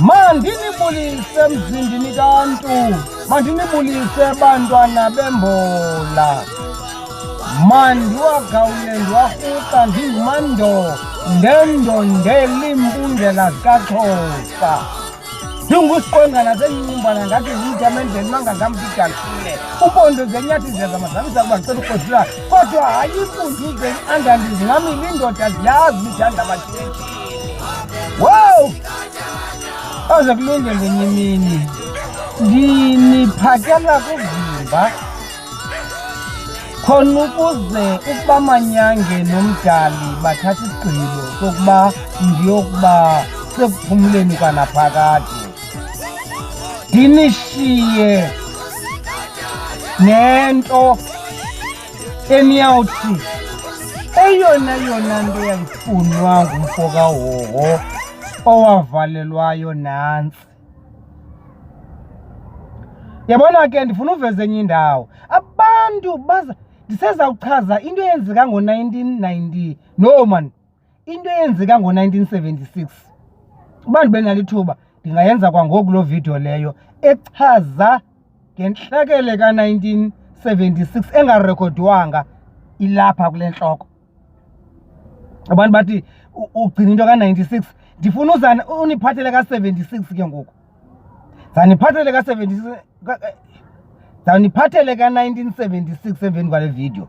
Mandinibulise mzindini kantu, mandinibulise bantwana bembola. Mandiwagawule ndiwarhuqa ndingumando, ndendondela iimpundela zikaXhosa. Ndingusiqwenga nasenyumbana ngathi zimnyama endleni mangangamdigalile. Upondo zenyathi ziyazamazamisa ukuba ndicela ukuzila, kodwa hayi impunduze andandizingamile indoda ziyazi zithanda amatshitshini. Wow! Aze kulunge ngenye imini ndiniphakela kuvimba khona ukuze ukuba Manyange noMdali bathatha isigqibo sokuba ndiyokuba sekuphumleni kwanaphakade. Ndinishiye nento eniyawuthi eyona nto yayifunwa ngumfo kaHoho owavalelwayo nantsi. Yabona ke ndifuna uveza enye indawo. Abantu ndisezawuchaza into eyenzeka ngo-1990 no man, into eyenzeka ngo-1976. Uba ndibenalo ithuba ndingayenza kwangoku loo video leyo echaza ngentlekele ka-1976 engarekhodwanga ilapha kule ntloko. Abantu bathi ugcina into ka-96, ndifuna uniphathele ka-76 ke ngoku. Zaniphathele ka-76, zaniphathele ka-1976 emveni kwale video.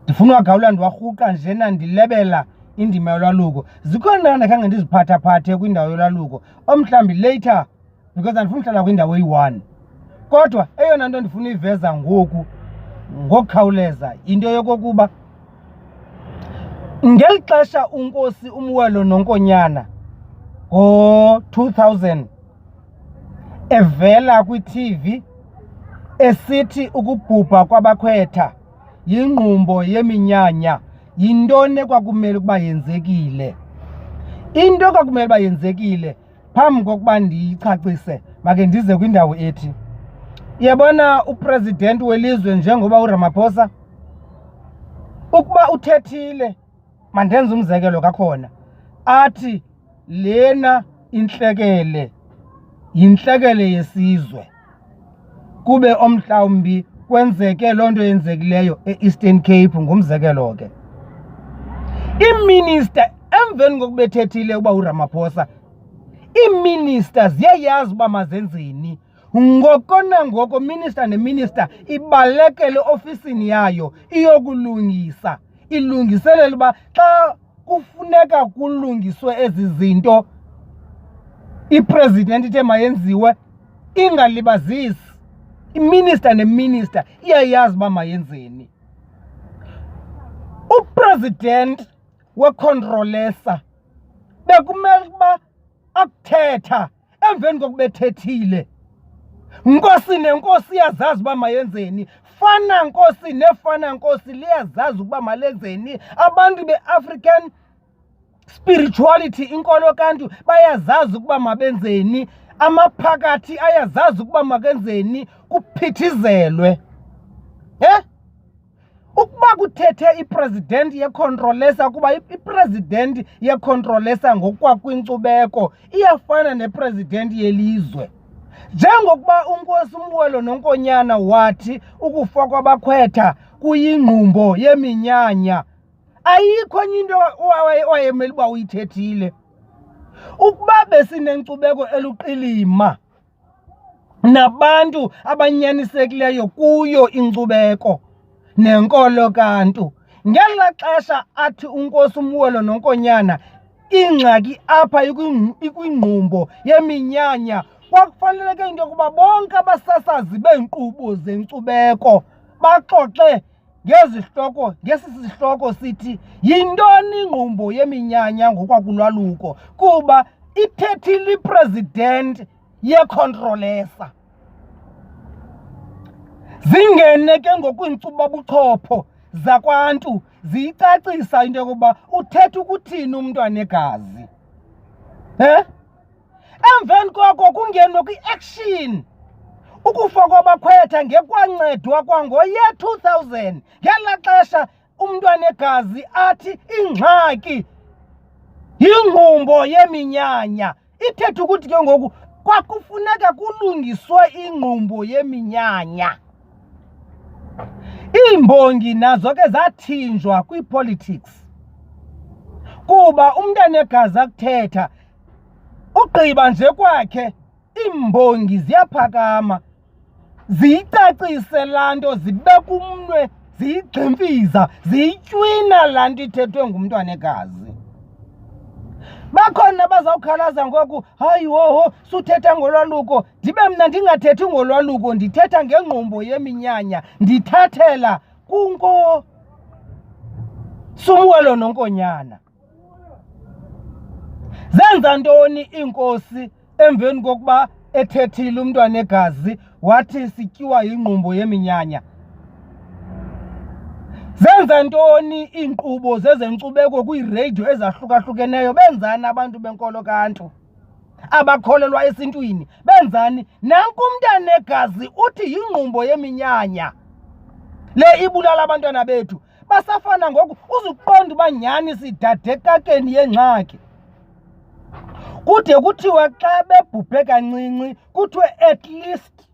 Ndifuna uwagawula ndiwarhuqa njena ndilebela indima yolwaluko. Zikhona ndakhange ndiziphathaphathe kwindawo yolwaluko, omhlawumbi later because andifuna uhlala kwindawo eyi-1. Kodwa eyona nto ndifuna uyiveza ngoku ngokukhawuleza into yokokuba ngeli xesha uNkosi uMwelo noNkonyana ngo-2000 evela kwi-TV esithi ukubhubha kwabakhwetha yingqumbo yeminyanya, yintoni ekwakumele ukuba yenzekile. Into ekwakumele uba yenzekile phambi kokuba ndiyicacise make ndize kwindawo ethi, yabona upresident welizwe njengoba uRamaphosa ukuba uthethile, mandenze umzekelo kakhona, athi lena intlekele yintlekele yesizwe, kube omhlawumbi kwenzeke loo nto yenzekileyo e-Eastern Cape ngumzekelo ke. Iiminister emveni kokuba ethethile uba uRamaphosa, iiminister ziyayazi uba mazenzeni. Ngoko nangoko minister neminister ibalekele ofisini yayo iyokulungisa, ilungiselela uba xa kufuneka kulungiswe ezi zinto ipresident ithe mayenziwe ingalibazisi. Iminister neminister iyayazi uba mayenzeni. Upresident wecontrolesa bekumele ukuba akuthetha emveni kokuba ethethile. Nkosi nenkosi iyazazi uba mayenzeni, fana nkosi nefana nkosi liyazazi ukuba malenzeni. Abantu be-African spirituality, inkolo kantu, bayazazi ukuba mabenzeni. Amaphakathi ayazazi ukuba makenzeni, kuphithizelwe. Ukuba kuthethe ipresident yecontrolesa kuba ipresident yecontrolesa ngokwakwinkcubeko iyafana nepresident yelizwe. Njengokuba uNkosi uMwelo noNkonyana wathi ukufa kwabakhwetha kuyingqumbo yeminyanya, ayikho enye into wayemele uba uyithethile. Ukuba besinenkcubeko eluqilima nabantu abanyanisekileyo kuyo inkcubeko nenkolo kantu, ngela xesha athi uNkosi uMwelo noNkonyana ingxaki apha ikwingqumbo yeminyanya, kwakufaneleke into yokuba bonke abasasazi beenkqubo zenkcubeko baxoxe ngezihloko, ngesi sihloko sithi yintoni ingqumbo yeminyanya ngokwakulwaluko, kuba ithethile ipresident yecontrolesa. Zingene ke ngokwiinkcubabuchopho zakwantu ziyicacisa into yokuba uthetha ukuthini umntwanegazi. Emveni koko kungenwe kwi-action. Ukufa kwabakhwetha ngekwancedwa kwangoye 2000 ngela xesha umntwanegazi athi ingxaki yingqumbo yeminyanya Ithetha ukuthi ke ngoku kwakufuneka kulungiswe ingqumbo yeminyanya. Iimbongi nazo ke zathinjwa kwipolitics kuba umntana negazi akuthetha ugqiba nje kwakhe iimbongi ziyaphakama ziyicacise laa nto, zibeka umnwe, ziyigximfiza, ziyitywina laa nto ithethwe ngumntwana negazi. Bakhona bazawukhalaza ngoku, hayi woho suthetha ngolwaluko, ndibe mna ndingathethi ngolwaluko, ndithetha ngengqumbo yeminyanya, ndithathela Sumuwelo noNkonyana. Zenza ntoni iNkosi emveni kokuba ethethile umntwana negazi wathi sityiwa yingqumbo yeminyanya? Zenza ntoni iinkqubo zezenkcubeko kwiireyidiyo ezahlukahlukeneyo? Benzani abantu benkolo kantu abakholelwa esintwini? Benzani? Nanku umntana negazi uthi yingqumbo yeminyanya le ibulala abantwana bethu. Basafana ngoku, uzuqonda uba nyhani sidade ekakeni yengxaki. Kude kuthiwe xa bebhubhe kancinci kuthiwe at least.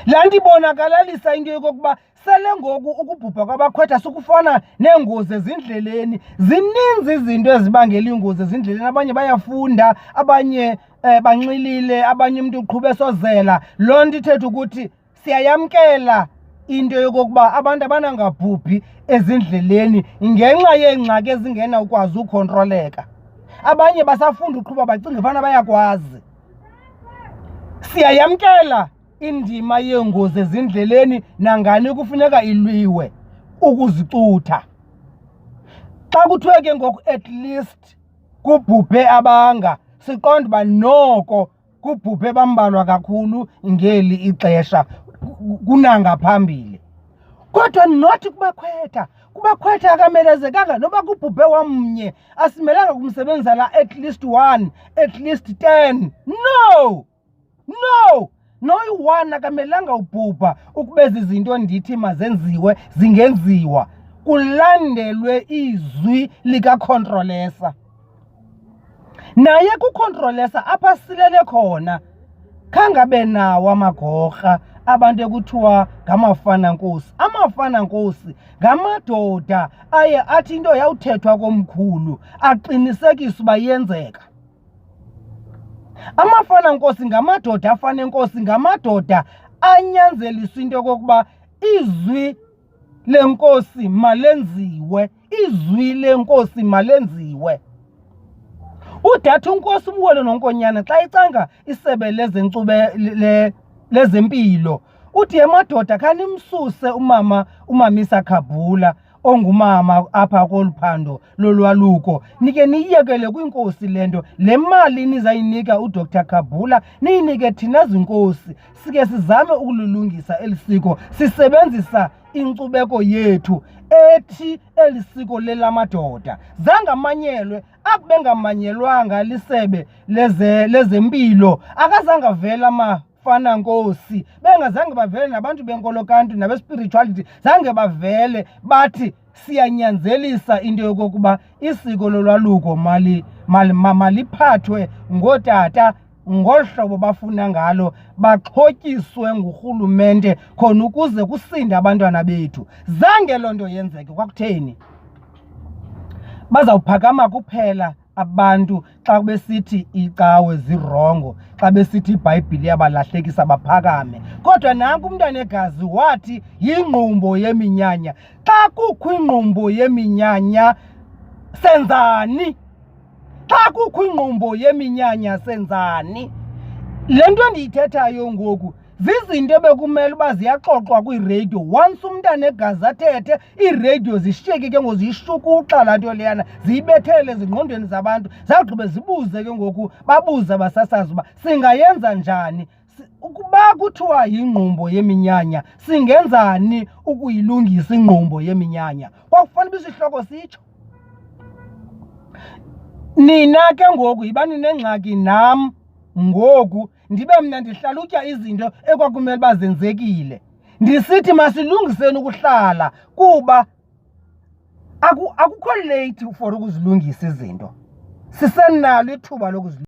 Laa nto ibonakalisa into yokokuba sele ngoku ukubhubha kwabakhwetha sukufana neengozi ezindleleni. Zininzi izinto ezibangela iingozi ezindleleni. Abanye bayafunda, abanye banxilile, abanye umntu uqhube sozela. Loo nto ithetha ukuthi siyayamkela into yokokuba abantu abanangabhubhi ezindleleni ngenxa yeengxaki ezingena ukwazi ukontroleka. Abanye basafunda uqhuba bacinga fana bayakwazi. Siyayamkela indima yengozi ezindleleni, nangani kufuneka ilwiwe ukuzicutha. Xa kuthiwe ke ngoku at least kubhubhe abanga, siqonda uba noko kubhubhe bambalwa kakhulu ngeli ixesha kunangaphambili. Kodwa not kubakhwetha akamelezekanga noba kubhubhe wamnye, asimelanga kumsebenzisa la at least 1, at least 10. No, noyi-1 akamelanga ubhubha ukube zizinto ndithi mazenziwe zingenziwa, kulandelwe izwi likakhontrolesa. Naye kukhontrolesa apha silele khona khangabe nawo amagorha abantu ekuthiwa ngamafana-nkosi. Amafana-nkosi ngamadoda aye athi into yawuthethwa komkhulu aqinisekise uba yenzeka. Amafana-nkosi ngamadoda afana enkosi, ngamadoda anyanzelisa into yokokuba izwi lenkosi malenziwe, izwi lenkosi malenziwe. Udatha uNkosi uMuwelo noNkonyana xa icanga isebe lezempilo uthi emadoda khanimsuse umamisa Khabula ongumama apha koluphando lolwaluko, nike niyekele kwinkosi lento. Le mali nizayinika uDr Khabula niyinike thina zinkosi, sike sizame ukululungisa elisiko sisebenzisa inkcubeko yethu ethi elisiko lelamadoda. Zangamanyelwe akube ngamanyelwanga lisebe lezempilo, akazange vela amafana-nkosi, bengazange bavele nabantu benkolo kantu nabe-spirituality, zange bavele bathi siyanyanzelisa into yokokuba isiko lolwaluko maliphathwe ngootata ngolu hlobo bafuna ngalo, baxhotyiswe ngurhulumente khona ukuze kusinde abantwana bethu. Zange loo nto yenzeke. Kwakutheni? Bazawuphakama kuphela abantu xa besithi icawe zirongo, xa besithi iBhayibhile yabalahlekisa baphakame. Kodwa nanku umntwana negazi wathi yingqumbo yeminyanya. Xa kukho ingqumbo yeminyanya senzani? Xa kukho ingqumbo yeminyanya senzani? Le nto endiyithethayo ngoku zizinto ebekumele uba ziyaxoxwa kwiireyidiyo. Once umntana negazi athethe, iireyidiyo zishiyeke ke ngoku ziyishukuxa laa nto leyana, ziyibethele ezingqondweni zabantu, zawugqibe zibuze ke ngoku, babuze abasasazi uba singayenza njani. Ukuba kuthiwa yingqumbo yeminyanya, singenzani ukuyilungisa ingqumbo yeminyanya? Kwakufanele uba isihloko sitsho. Nina ke ngoku yibani nengxaki nam ngoku ndibe mna ndihlalutya izinto ekwakumele uba zenzekile, ndisithi masilungiseni ukuhlala kuba akukho late for ukuzilungisa izinto. sisenalo ithuba lokuzilungisa.